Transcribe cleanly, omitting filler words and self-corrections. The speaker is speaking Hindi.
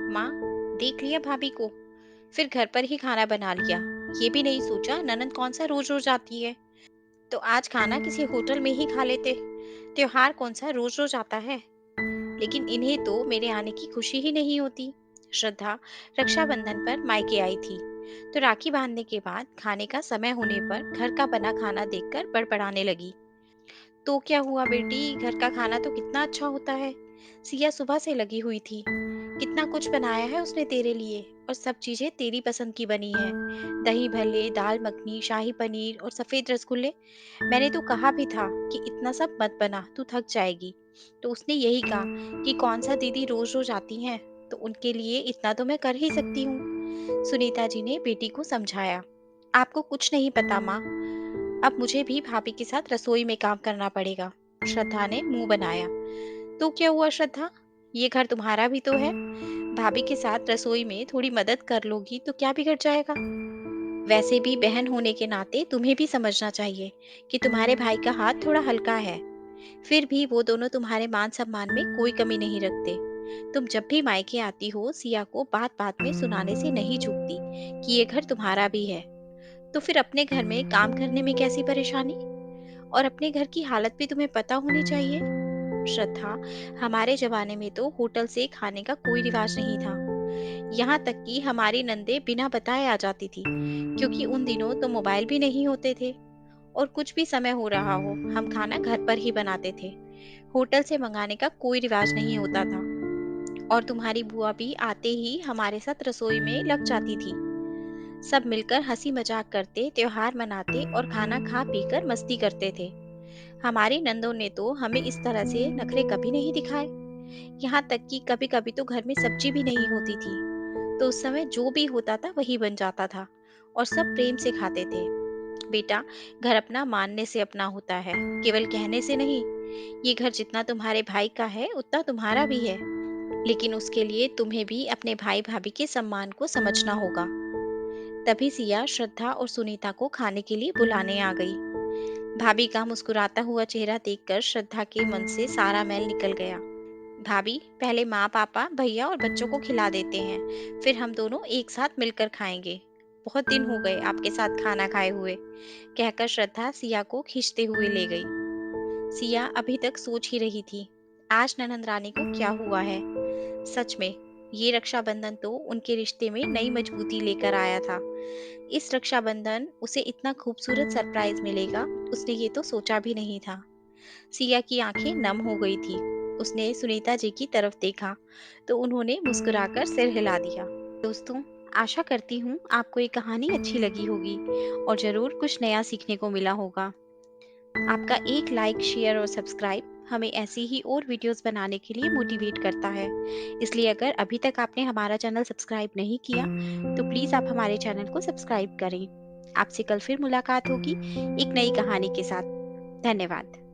माँ, देख लिया भाभी को, फिर घर पर ही खाना बना लिया। ये भी नहीं सोचा ननद कौन सा रोज रोज आती है, तो आज खाना किसी होटल में ही खा लेते। त्योहार कौन सा रोज रोज आता है। लेकिन इन्हें तो मेरे आने की खुशी ही नहीं होती। श्रद्धा रक्षाबंधन पर मायके आई थी, तो राखी बांधने के बाद खाने का समय होने पर घर का बना खाना देखकर बड़बड़ाने लगी। तो क्या हुआ बेटी, घर का खाना तो कितना अच्छा होता है। सिया सुबह से लगी हुई थी, कितना कुछ बनाया है उसने तेरे लिए, और सब चीजें तेरी पसंद की बनी है। दही भल्ले, दाल मखनी, शाही पनीर और सफेद रसगुल्ले। मैंने तो कहा भी था कि इतना सब मत बना, तू थक जाएगी। तो उसने यही कहा कि कौन सा दीदी रोज रोज आती हैं, तो उनके लिए इतना तो मैं कर ही सकती हूँ। सुनीता जी ने बेटी को समझाया। आपको कुछ नहीं पता माँ, अब मुझे भी भाभी के साथ रसोई में काम करना पड़ेगा। श्रद्धा ने मुंह बनाया। तो क्या हुआ श्रद्धा, ये घर तुम्हारा भी तो है। भाभी के साथ रसोई में थोड़ी मदद कर लोगी तो क्या बिगड़ जाएगा। वैसे भी बहन होने के नाते तुम्हें भी समझना चाहिए कि तुम्हारे भाई का हाथ थोड़ा हल्का है। फिर भी वो दोनों तुम्हारे मान सम्मान में कोई कमी नहीं रखते। तुम जब भी मायके आती हो, सिया को बात बात में सुनाने से नहीं चूकती कि ये घर तुम्हारा भी है। तो फिर अपने घर में काम करने में कैसी परेशानी, और अपने घर की हालत भी तुम्हें पता होनी चाहिए। श्रद्धा, हमारे जमाने में तो होटल से खाने का कोई रिवाज नहीं था। यहाँ तक कि हमारी नंदे बिना बताए आ जाती थी, क्योंकि उन दिनों तो मोबाइल भी नहीं होते थे। और कुछ भी समय हो रहा हो, हम खाना घर पर ही बनाते थे। होटल से मंगाने का कोई रिवाज नहीं होता था। और तुम्हारी बुआ भी आते ही हमारे साथ रसोई में लग जाती थी। सब मिलकर हंसी मजाक करते, त्योहार मनाते और खाना खा पीकर मस्ती करते थे। हमारी नंदों ने तो हमें इस तरह से नखरे कभी नहीं दिखाए। यहाँ तक कि कभी कभी तो घर में सब्जी भी नहीं होती थी, तो उस समय जो भी होता था वही बन जाता था, और सब प्रेम से खाते थे। बेटा, घर अपना मानने से अपना होता है, केवल कहने से नहीं। ये घर जितना तुम्हारे भाई का है उतना तुम्हारा भी है। लेकिन उसके लिए तुम्हें भी अपने भाई भाभी के सम्मान को समझना होगा। तभी सिया श्रद्धा और सुनीता को खाने के लिए बुलाने आ गई। भाभी का मुस्कुराता हुआ चेहरा देखकर श्रद्धा के मन से सारा मैल निकल गया। भाभी, पहले माँ पापा भैया और बच्चों को खिला देते हैं, फिर हम दोनों एक साथ मिलकर खाएंगे। बहुत दिन हो गए आपके साथ खाना खाए हुए, कहकर श्रद्धा सिया को खींचते हुए ले गई। सिया अभी तक सोच ही रही थी, आज ननंद रानी को क्या हुआ है। सच में, ये रक्षाबंधन तो उनके रिश्ते में नई मजबूती लेकर आया था। इस रक्षाबंधन उसे इतना खूबसूरत सरप्राइज मिलेगा, उसने ये तो सोचा भी नहीं था। सिया की आंखें नम हो गई थी। उसने सुनीता जी की तरफ देखा, तो उन्होंने मुस्कुराकर सिर हिला दिया। दोस्तों, आशा करती हूँ आपको ये कहानी अच्छी लगी होगी और जरूर कुछ नया सीखने को मिला होगा। आपका एक लाइक, शेयर और सब्सक्राइब हमें ऐसी ही और वीडियोस बनाने के लिए मोटिवेट करता है। इसलिए अगर अभी तक आपने हमारा चैनल सब्सक्राइब नहीं किया, तो प्लीज़ आप हमारे चैनल को सब्सक्राइब करें। आपसे कल फिर मुलाकात होगी एक नई कहानी के साथ। धन्यवाद।